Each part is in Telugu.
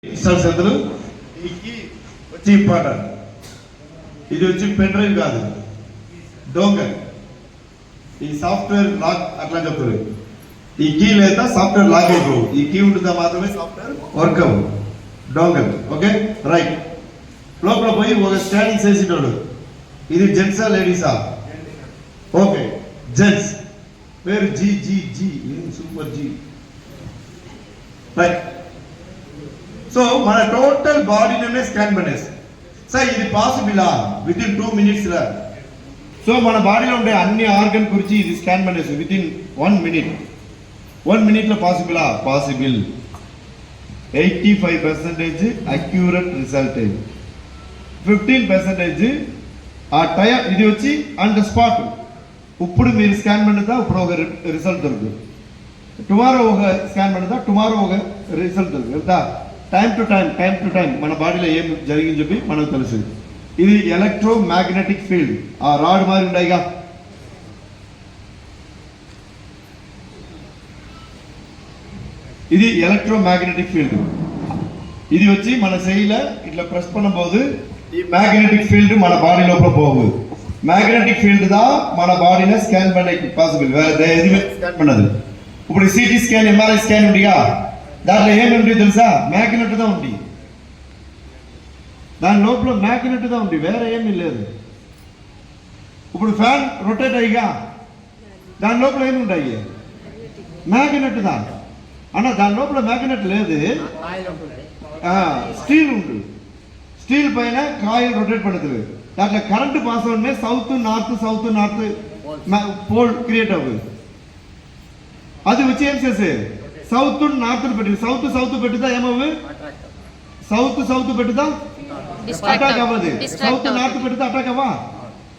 ఇన్స్టాల్స్ ఎందులో ఈ కీ వచ్చి ఇంపార్టెంట్. ఇది వచ్చి పెన్ డ్రైవ్ కాదు, డోంగల్. ఈ సాఫ్ట్వేర్ లాక్ అట్లా చెప్తారు. ఈ కీ లేదా సాఫ్ట్వేర్ లాక్ అయిపోవు. ఈ కీ ఉంటుందా మాత్రమే సాఫ్ట్వేర్ వర్క్ అవ్వు. డోంగల్. Okay right. లోపల పోయి ఒక స్కానింగ్ చేసినాడు. ఇది జెంట్సా లేడీసా? Okay gents. పేరు G G G super G. Right. So మన టోటల్ బాడీ నేమే స్కాన్ పనేసి సార్ ఇది పాసిబులా విత్ ఇన్ 2 minutes లా. సో మన బాడీలో ఉండే అన్ని ఆర్గన్ గురించి ఇది స్కాన్ పనేసి విత్ ఇన్ 1 minute. 1 minute లో పాసిబులా? పాసిబుల్. 85% అక్యూరేట్ రిజల్ట్, 15% ఆ టైం. ఇది వచ్చి ఆన్ ద స్పాట్. ఇప్పుడు మీరు స్కాన్ పడితే ఇప్పుడు ఒక రిజల్ట్ దొరుకుతుంది. టుమారో ఒక స్కాన్ పడితే టుమారో ఒక రిజల్ట్ దొరుకుతుంది. టైం టు టైం మన బాడీలో ఏం జరిగింది చెప్పి మనకు తెలుస్తుంది. ఇది ఎలక్ట్రో మ్యాగ్నెటిక్ ఫీల్డ్. ఆ రాడ్ మారి ఉంటాయిగా, ఇది ఎలక్ట్రో మ్యాగ్నెటిక్ ఫీల్డ్. ఇది వచ్చి మన శైల ఇట్లా ప్రెస్ பண்ணும்போது ఈ మ్యాగ్నెటిక్ ఫీల్డ్ మన బాడీ లోపల పోగు. మ్యాగ్నెటిక్ ఫీల్డ్ தான் మన బాడీనే స్కాన్ பண்ணக்கு பாசிபிள். வேற எதுவுமே ஸ்கேன் பண்ணது. ఇప్పుడు సిటీ స్కాన్, ఎంఆర్ఐ స్కాన్ ఉండిగా, దాంట్లో ఏముంది తెలుసా? మ్యాగ్నెట్ దా ఉంది. దాని లోపల మ్యాగ్నెట్ దా ఉంది, వేరే ఏమీ లేదు. ఇప్పుడు ఫ్యాన్ రొటేట్ అయ్యిగా, దాని లోపల ఏముంటాయి? మ్యాగ్నెట్ దా అన్న. దాని లోపల మ్యాగ్నెట్ లేదు, స్టీల్ ఉంటుంది. స్టీల్ పైన కాయిల్ రొటేట్ పడుతుంది. దాంట్లో కరెంట్ పాస్ అవునే సౌత్ నార్త్ పోల్ క్రియేట్ అవుతుంది. అది వచ్చి ఏం చేసే సౌత్ నార్త్ పెట్టి సౌత్ పెట్టుదా ఏమవు? సౌత్ పెట్టుదా అటాక్ అవ్వదు. సౌత్ నార్త్ పెట్టుదా అటాక్ అవ్వా?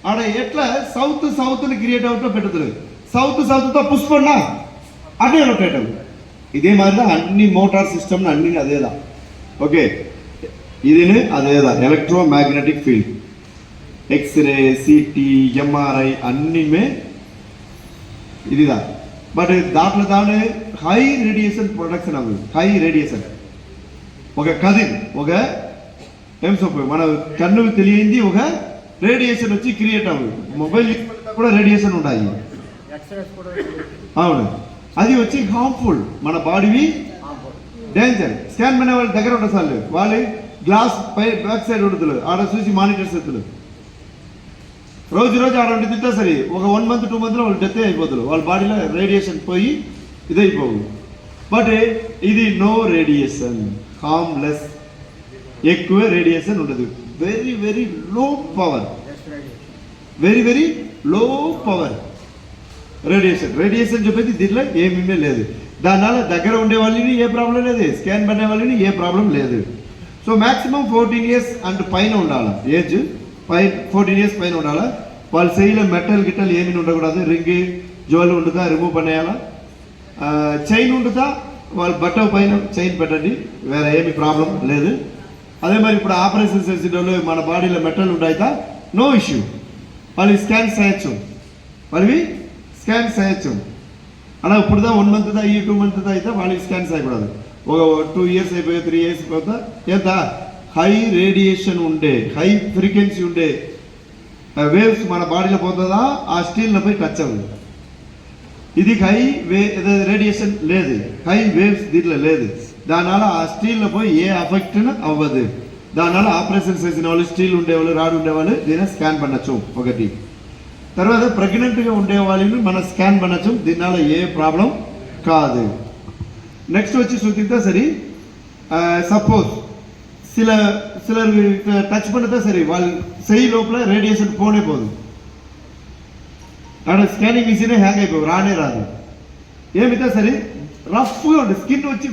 ఆడ ఎట్లా సౌత్ ని క్రియేట్ అవుతూ పెట్టుతుంది. సౌత్ తో పుష్ పడినా అదే రొటేట్ అవ్వదు. ఇదే మాదిరిగా అన్ని మోటార్ సిస్టమ్ అన్ని అదేదా. ఓకే ఇది అదేదా electromagnetic field. X-ray, CT, MRI అన్నిమే ఇదిదా. బట్ దాంట్లో హై రేడియేషన్ ప్రొడక్షన్ అవ్వదు. హై రేడియేషన్ ఒక కదిల్ ఒక ఏం చెప్పు మన కన్ను తెలియంది ఒక రేడియేషన్ వచ్చి క్రియేట్ అవ్వదు. మొబైల్ కూడా రేడియేషన్ ఉంటాయి. అవును, అది వచ్చి హార్మ్ఫుల్. మన బాడీవి డేంజర్. స్కాన్ పనే వాళ్ళ దగ్గర ఉంటుంది సార్. వాళ్ళు గ్లాస్ పై బ్యాక్ సైడ్ ఉంటుంది, ఆడ చూసి మానిటర్స్ ఎత్తులు రోజు ఆడ తింటా సరే ఒక 1 month 2 month వాళ్ళు డెత్ అయిపోతారు. వాళ్ళ బాడీలో రేడియేషన్ పోయి ఇదైపోవు. బట్ ఇది నో రేడియేషన్, హార్మ్లెస్. ఎక్కువ రేడియేషన్ ఉండదు. Very low power, very low power radiation చెప్పేది దీంట్లో ఏమీ లేదు. దానివల్ల దగ్గర ఉండే వాళ్ళని ఏ ప్రాబ్లం లేదు, స్కాన్ పడే వాళ్ళని ఏ ప్రాబ్లం లేదు. సో మ్యాక్సిమం 14 years అండ్ పైన ఉండాలి. ఏజ్ 14 years పైన ఉండాలి. వాళ్ళ శైలిలో మెటల్ గిట్టలు ఏమీ ఉండకూడదు. రింగ్ జోలు ఉంటుందా రిమూవ్ పనేయాలా. చైన్ ఉంటుందా వాళ్ళ బట్ట పైన చైన్ పెట్టండి, వేరే ఏమి ప్రాబ్లం లేదు. అదే మరి ఇప్పుడు ఆపరేషన్ చేసేటప్పుడు మన బాడీలో మెటల్ ఉంటాయితా నో ఇష్యూ. వాళ్ళు స్కాన్ చేయొచ్చు. అలా ఇప్పుడు 1 month ఈ 2 month అయితే వాళ్ళకి స్కాన్ చేయకూడదు. ఒక 2 years అయిపోయి 3 years అయిపోతా ఎంత హై రేడియేషన్ ఉండే, హై ఫ్రీక్వెన్సీ ఉండే వేవ్స్ మన బాడీలో పోతుందా ఆ స్టీల్ పై టచ్ అవ్వదు. ఇది హై రేడియేషన్ లేదు, హై వేవ్స్ దీంట్లో లేదు. దానివల్ల ఆ స్టీల్లో పోయి ఏ అఫెక్ట్ అవ్వదు. దానివల్ల ఆపరేషన్ చేసిన వాళ్ళు, స్టీల్ ఉండేవాళ్ళు, రాడ్ ఉండేవాళ్ళు దీన్ని స్కాన్ పనొచ్చు. ఒకటి. తర్వాత ప్రెగ్నెంట్గా ఉండే వాళ్ళని మనం స్కాన్ పనొచ్చు. దీనివల్ల ఏ ప్రాబ్లం కాదు. నెక్స్ట్ వచ్చి చూద్దా సరే సపోజ్ சிலர் டச் பண்ணதா சரி వాళ్ళ செய் లోపల రేడియేషన్ పోనే పోదు. ఆడ స్కానింగ్ మిషనే హ్యాంగ్ అయిపోయి రానే రాదు. ఏమిటా సరే రఫ్గా ఉంటుంది. స్కిన్ వచ్చి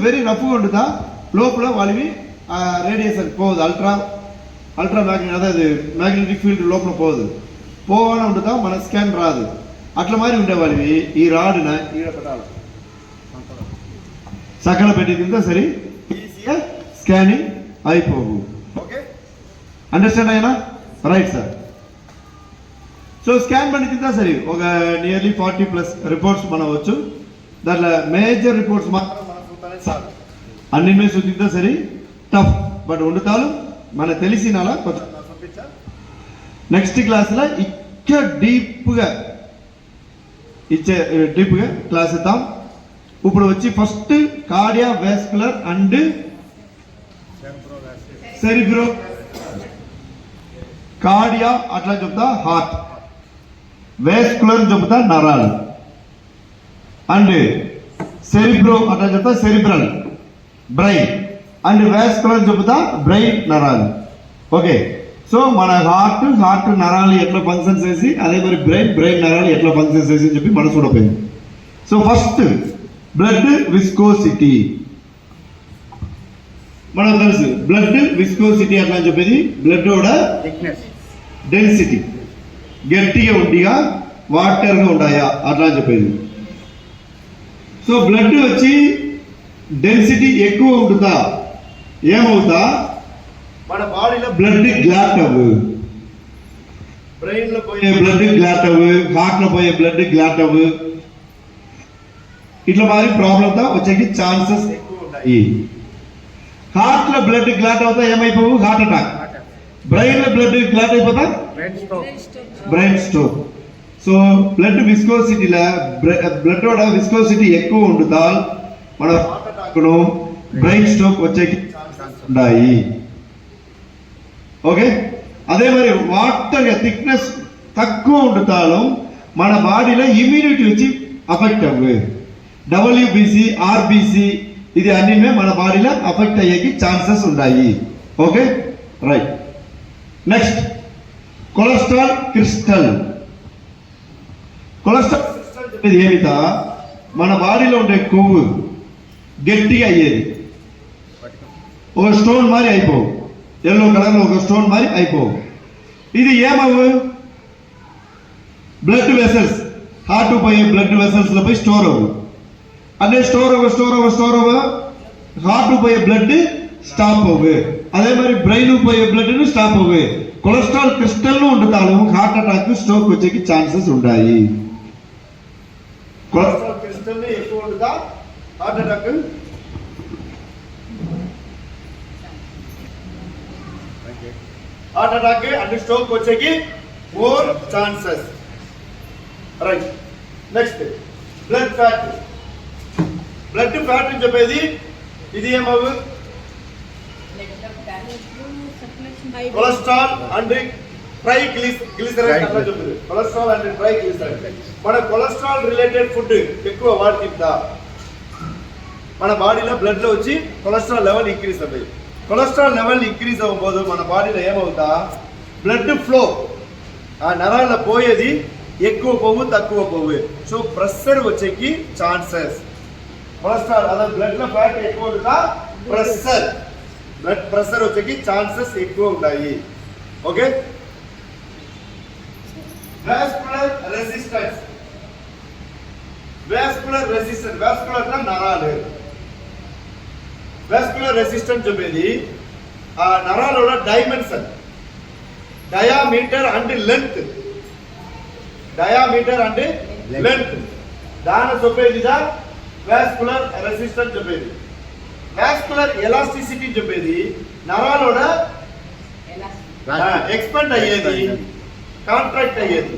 వెరీ రఫ్గా ఉంటుందా. లోపల వాళ్ళవి రేడియేషన్ పోదు. అల్ట్రా మ్యాగ్నెటిక్ ఫీల్డ్ లోపల పోవాలని ఉంటుందా. మన స్కాన్ రాదు. అట్లా మరి ఉండే వాళ్ళవి ఈ రాడున ఈడ పెట్టాలి, సకల పెట్టిందా సరే ఈజీగా స్కానింగ్ అయిపోవు. ఓకే అండర్స్టాండ్ అయినా? Right sir. సో స్కాన్ பண்ணிக்கிட்டா சரி ఒక నియర్లీ 40+ రిపోర్ట్స్ మనం వచ్చు. దాంట్లో మేజర్ రిపోర్ట్స్ మాత్రం మనం అన్నిమే సూచిద్దా సరే టఫ్ బట్ వండుతాలు మన తెలిసినాల నెక్స్ట్ క్లాస్లో ఇంకా డీప్గా క్లాస్ ఇద్దాం. ఇప్పుడు వచ్చి first cardio vascular and cerebro cardio అట్లా చెప్తా హార్ట్, వాస్కులర్ చెప్తా నరాలు, అండ్ సెరిబ్రో అట్లా చెప్తా సెరిబ్రల్ బ్రెయిన్, అండ్ వాస్కులర్ చెప్తా బ్రెయిన్ నరాలు. ఓకే, సో మన హార్ట్ నరాలు ఎట్లా ఫంక్షన్స్ చేసి అదే మరి బ్రెయిన్ నరాలు ఎట్లా ఫంక్షన్స్ చేసి అని చెప్పి మనం చూడపోయింది. సో ఫస్ట్ బ్లడ్ విస్కోసిటీ మనకు తెలుసు. బ్లడ్ విస్కోసిటీ అట్లా అని చెప్పేది బ్లడ్ కూడా డెన్సిటీ గట్టిగా ఉండిగా వాటర్గా ఉండాయా అట్లా అని చెప్పేది. సో బ్లడ్ వచ్చి డెన్సిటీ ఎక్కువ ఉంటుందా ఏమవుతా మన బాడీలో బ్లడ్ గ్లాట్ అవ్వు, బ్రెయిన్ లో పోయే బ్లడ్ గ్లాట్ అవ్వు, హార్ట్ లో పోయే బ్లడ్ గ్లాట్ అవ్వు, ఇట్లా మరి ప్రాబ్లంతో వచ్చేకి ఛాన్సెస్ ఎక్కువ ఉన్నాయి. హార్ట్ లో బ్లడ్ గ్లాట్ అవుతా ఏమైపోవు హార్ట్ అటాక్, బ్రెయిన్ లో బ్లడ్ గ్లాట్ అయిపోతా బ్రెయిన్ స్ట్రోక్. సో బ్లడ్ విస్కోసిటీలో బ్లడ్ విస్కోసిటీ ఎక్కువ ఉంటుందా మన హార్ట్ అటాక్ బ్రెయిన్ స్ట్రోక్ వచ్చేకి ఉన్నాయి. ఓకే, అదే మరి వాటర్ థిక్నెస్ తక్కువ ఉంటుతాను మన బాడీలో ఇమ్యూనిటీ వచ్చి అఫెక్ట్ అవ్వు, డబ్ల్యూబీసీ ఆర్బీసీ ఇది అన్ని మన బాడీలో అఫెక్ట్ అయ్యేకి ఛాన్సెస్ ఉన్నాయి. Okay right. Next cholesterol crystal. Cholesterol crystal చెప్పేది ఏమిటా మన బాడీలో ఉండే కొవ్వు గట్టిగా అయ్యేది, ఒక స్టోన్ మారి అయిపోవు, ఎల్లో కలర్లో ఒక స్టోన్ మారి అయిపోవు. ఇది ఏమవు బ్లడ్ వెసల్స్, హార్ట్ పోయే బ్లడ్ వెసల్స్ లో పోయి స్టోర్ అవ్వు, అదే స్టోర్ అవ్వ హార్ట్ పోయే బ్లడ్ స్టాప్ అవ్వు, అదే మరి బ్రెయిన్ పోయే బ్లడ్ స్టాప్ అవ్వు. కొలెస్ట్రాల్ క్రిస్టల్ ఉంటుతాను హార్ట్ అటాక్ స్ట్రోక్ వచ్చేకి ఛాన్సెస్ ఉన్నాయి. కొలెస్ట్రాల్ క్రిస్టల్ ఎక్కువ ఉంటుందా హార్ట్ అటాక్ అండ్ స్ట్రోక్ వచ్చేకి more chances. Right. Next blood fat. Blood fat అని చెప్పేది ఇది ఏమవు కొలెస్ట్రాల్ అండ్ ట్రైగ్లిసరైడ్ అట్లా చెప్తుంది. కొలెస్ట్రాల్ అండ్ ట్రైగ్లిసరైడ్ మన కొలెస్ట్రాల్ రిలేటెడ్ ఫుడ్ ఎక్కువ వాడి తింటా మన బాడీలో బ్లడ్ లో వచ్చి కొలెస్ట్రాల్ లెవెల్ ఇంక్రీజ్ అవుతాయి. కొలెస్ట్రాల్ లెవెల్ ఇంక్రీజ్ అవ్వబోదు మన బాడీలో ఏమవుతా బ్లడ్ ఫ్లో ఆ నరాల్లో పోయేది ఎక్కువ పోవు తక్కువ పోవు. సో ప్రెషర్ వచ్చేకి ఛాన్సెస్ కొలెస్ట్రాల్ అదే బ్లడ్ లో ఫ్యాట్ ఎక్కువ ఉంటుందా బ్లడ్ ప్రెషర్ వచ్చేకి ఛాన్సెస్ ఎక్కువ ఉంటాయి. ఓకే. Vascular resistance. వాస్కులర్ నరాలు. వాస్కులర్ రెసిస్టెన్స్ చెప్పేది ఆ నరాల డైమెన్షన్ డయామీటర్ అండ్ లెంత్ దాని చెప్పేదిదా వాస్కులర్ రెసిస్టెన్స్ చెప్పేది. వాస్కులర్ ఎలాస్టిసిటీ చెప్పేది నరాలోడ ఎక్స్పాండ్ అయ్యేది కాంట్రాక్ట్ అయ్యేది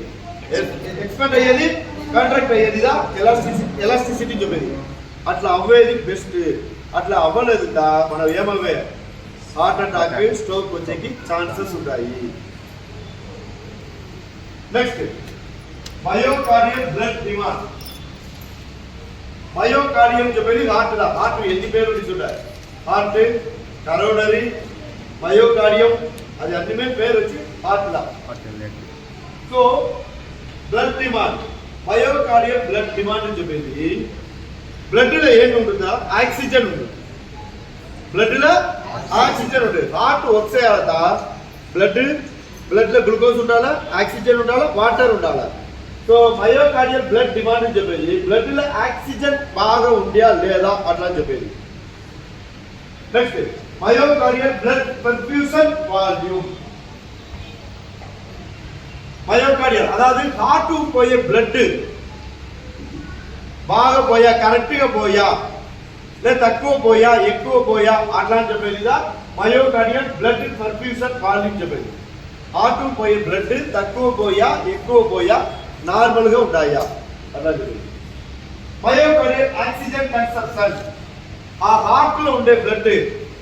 ఇదా ఎలాస్టిసిటీ చెప్పేది. అట్లా అవ్వేది బెస్ట్. అట్లా అవ్వలేదు మనం ఏమవ్వే హార్ట్ అటాక్ స్ట్రోక్ వచ్చేకి ఛాన్సెస్ ఉంటాయి. Next myocardial blood demand. Myocardium చెప్పేది హార్ట్ ఎన్ని పేర్లు చూడాలి హార్ట్ కరోనరీ మయోకార్డియం అది అన్ని పేరు వచ్చి హార్ట్ లా. So blood demand myocardial blood demand అని చెప్పేది బ్లడ్ లో ఏమి ఉంటుందా ఆక్సిజన్ ఉంటుంది. బ్లడ్ లో ఆక్సిజన్ ఉంటుంది. హార్ట్ వర్క్ చేయాలట బ్లడ్ లో గ్లూకోజ్ ఉండాలా ఆక్సిజన్ ఉండాలా వాటర్ ఉండాలా. సో మయోకార్డియల్ బ్లడ్ డిమాండ్ అని చెప్పేది బ్లడ్ లో ఆక్సిజన్ బాగా ఉందా లేదా అట్లా అని చెప్పేది. Next myocardial blood perfusion volume. Myocardial அதாவது ஹார்ட் போய பிளட் பாக போயா கரெக்டா போயா లేదా తక్కువ పోయా ఎక్కువ పోయా అట్లా అని చెప్పేది మయోకార్డియల్ బ్లడ్ పర్ఫ్యూషన్ వాల్యూమ్ చెప్పేది. హార్ట్ పోయే బ్లడ్ తక్కువ పోయా ఎక్కువ పోయా నార్మల్ గా ఉంటాయా అట్లా చెప్పేది. మయోకార్డియల్ ఆక్సిజన్ కన్సంప్షన్, ఆ హార్ట్ లో ఉండే బ్లడ్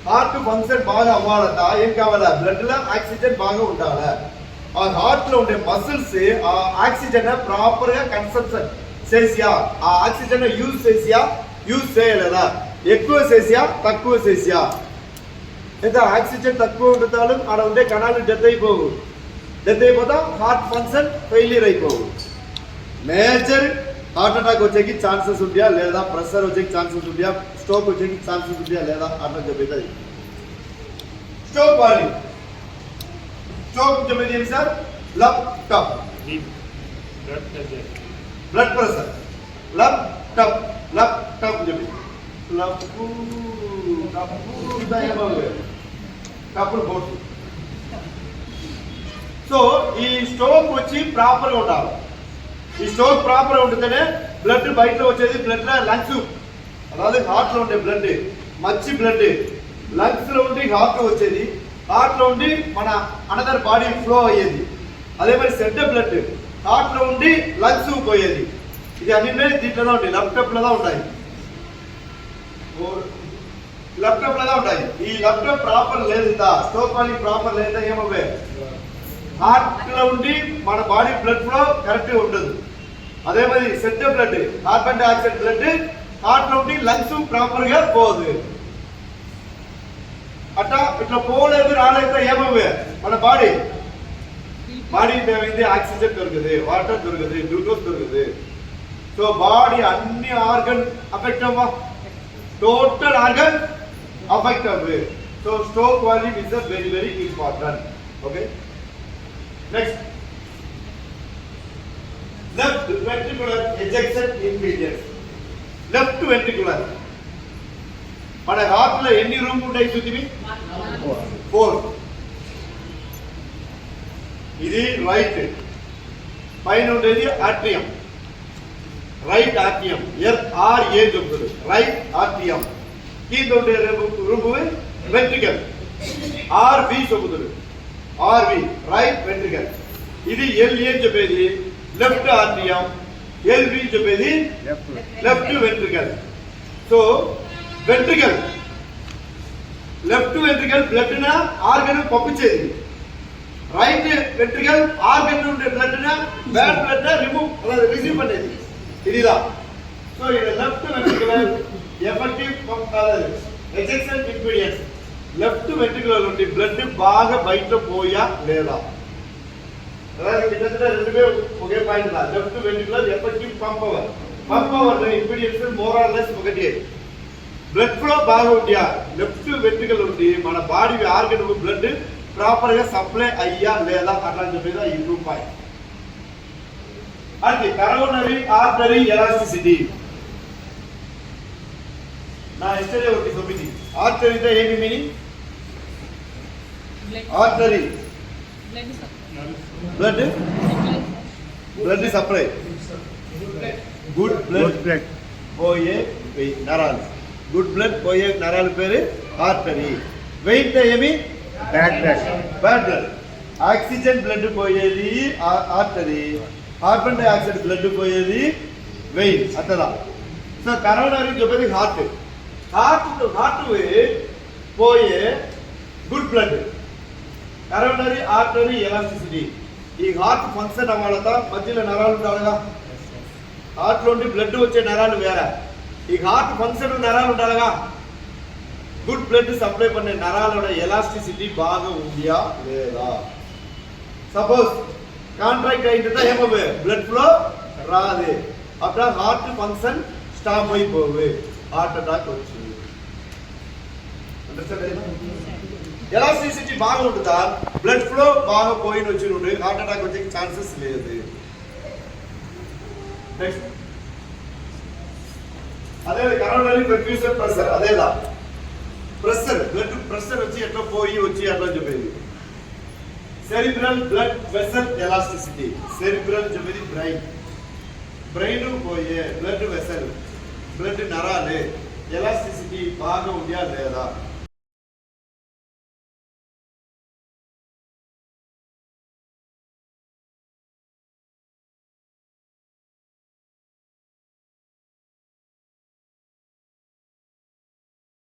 హార్ట్ ఫంక్షన్ బాగా అవ్వాలంట ఏం కావాలా, బ్లడ్ లో ఆక్సిజన్ బాగా ఉండాలా. ఆ హార్ట్ లో ఉండే మసిల్స్ ఆ ఆక్సిజన్ ప్రాపర్ గా కన్సంప్షన్ చేసియా, ఆ ఆక్సిజన్ యూజ్ చేయలేదా, ఎక్కువ చేసియా తక్కువ చేసియా. లేదా ఆక్సిజన్ తక్కువ ఉండటాలు అక్కడ ఉండే కణాలు డెత్ అయిపోతా హార్ట్ ఫంక్షన్ ఫెయిలియర్ అయిపోవు. మేజర్ హార్ట్ అటాక్ వచ్చేకి ఛాన్సెస్ ఉంటాయా లేదా, ప్రెషర్ వచ్చేకి ఛాన్సెస్ ఉంటాయా, స్ట్రోక్ వచ్చేకి ఛాన్సెస్ ఉంటాయా లేదా అట్లా చెప్పేది. స్ట్రోక్ వాల్యూమ్, స్ట్రోక్ చెప్పేది ఏం సార్, లబ్ టప్ బ్లడ్ ప్రెషర్, లబ్ టప్ చెప్పేది. కప్పులు పోటు. సో ఈ స్ట్రోక్ వచ్చి ప్రాపర్ గా ఉండాలి. ఈ స్ట్రోక్ ప్రాపర్ గా ఉంటుందనే బ్లడ్ బయట వచ్చేది, బ్లడ్ లో లంగ్స్ అதாவது హార్ట్ లో ఉండే బ్లడ్ మంచి బ్లడ్ లంగ్స్ లో ఉండి హార్ట్ లో వచ్చేది, హార్ట్ లో ఉండి మన అనదర్ బాడీ ఫ్లో అయ్యేది. అదే మరి సెడ్ బ్లడ్ హార్ట్ లో ఉండి లంగ్స్ పోయేది. ఇది అన్ని దీంట్లో ఉంటాయి, ల్యాప్టాప్ లో ఉంటాయి, ల్యాప్టాప్ లో ఉంటాయి. ఈ ల్యాప్టాప్ ప్రాపర్ లేదు, స్ట్రోక్ వాల్యూమ్ ప్రాపర్ లేదా ఏమవ్వే, హార్ట్ లో ఉండి మన బాడీ బ్లడ్ ఫ్లో కరెక్ట్ ఉండదు. అదే మరి said blood carbon dioxide blood heart లో ఉండి లంగ్స్ ప్రాపర్ గా పోదు. అట్లా ఇట్లా పోలేదు రాలేదు ఏమవ్వే, మన బాడీ ఏమైంది, ఆక్సిజన్ దొరకదు, వాటర్ దొరకదు, గ్లూకోజ్ దొరకదు. సో బాడీ అన్ని ఆర్గన్ అఫెక్ట్ అవ్వ, టోటల్ ఆర్గన్ అఫెక్ట్ అవ్వే. So stroke volume is very very important. Okay, next left ventricular ejection impedance. Left ventricular మన హార్ట్ లో ఎన్ని రూమ్ ఉంటాయి చూద్దాం, 4. ఇది రైట్, పైన ఉండేది ఆర్ట్రియం, రైట్ ఆర్టియం, RA చెప్తుంది, రైట్ ఆర్టియం. కింద ఉండే రూపు వెంట్రికల్, RV చెబుతుంది, RV రైట్ వెంట్రికల్. ఇది LA చెప్పేది లెఫ్ట్ ఆర్టియం, LV చెప్పేది left ventricle. So ventricle left ventricle blood న ఆర్గన్ పంపించేది, రైట్ వెంట్రికల్ ఆర్గన్ ఉండే బ్లడ్ న బ్యాడ్ బ్లడ్ రిసీవ్ అనేది ఇదిదా. సో ఇది left ventricular effective ejection impedance. Left ventricular నుండి బ్లడ్ బాగా బయట పోయా లేదా, రెండువే ఒకే point. Left ventricular effective pump power ఇంపీడియన్స్ more or less ఒకటి. బ్లడ్ ఫ్లో బాగా ఉండియా, లెఫ్ట్ వెంట్రికల్ నుండి మన బాడీ ఆర్గన్ బ్లడ్ ప్రాపర్ గా సప్లై అయ్యా లేదా అట్లా చెప్పేది ఈ 2 పాయింట్. అది కరోనరీ ఆర్టరీ ఎలాస్టిసిటీ. నా ఇష్టడే ఒకటి 9. ఆర్టరీతో ఏమి meaning, artery blood supply, good blood పోయే నరాలు, గుడ్ బ్లడ్ పోయే నరాల పేరు ఆర్టరీ. వెయిట్ ఏమి, బ్యాడ్ బ్లడ్, ఆక్సిజన్ బ్లడ్ పోయేది ఆర్టరీ, కార్బన్ డైఆక్సైడ్ బ్లడ్ పోయేది వెయిన్ అట్లా. సో కరోనరీ చెప్పేది హార్ట్ పోయే good blood, coronary artery elasticity. ఈ హార్ట్ ఫంక్షన్ అవ్వాలట మధ్యలో నరాలు ఉండాలిగా, హార్ట్ నుండి బ్లడ్ వచ్చే నరాలు వేరే, ఈ హార్ట్ ఫంక్షన్ నరాలు ఉండాలిగా, గుడ్ బ్లడ్ సప్లై పడే నరాల ఎలాస్టిసిటీ బాగా ఉందియా లేదా. సపోజ్ కాంట్రాక్ట్ అయితే ఏమవ్వే, బ్లడ్ ఫ్లో రాదే, అప్పుడు హార్ట్ ఫంక్షన్ స్టాప్ అయిపోవే, హార్ట్ అటాక్ వచ్చింది. ఎలాస్టిసిటీ బాగా ఉంటుందా, బ్లడ్ ఫ్లో బాగా పోయిన వచ్చి ఉండే హార్ట్ అటాక్ వచ్చే ఛాన్సెస్ లేదు. నెక్స్ట్ అదే కరోనరీ పర్ఫ్యూషన్ ప్రెషర్, అదేదా ప్రెషర్, బ్లడ్ ప్రెషర్ వచ్చి ఎట్లా పోయి వచ్చి అట్లా చెప్పేది. Cerebral blood vessel elasticity, cerebral చెప్పేది బ్రెయిన్ పోయే బ్లడ్ వెసల్, బ్లడ్ నరాలే ఎలాస్టిసిటీ బాగా ఉందా లేదా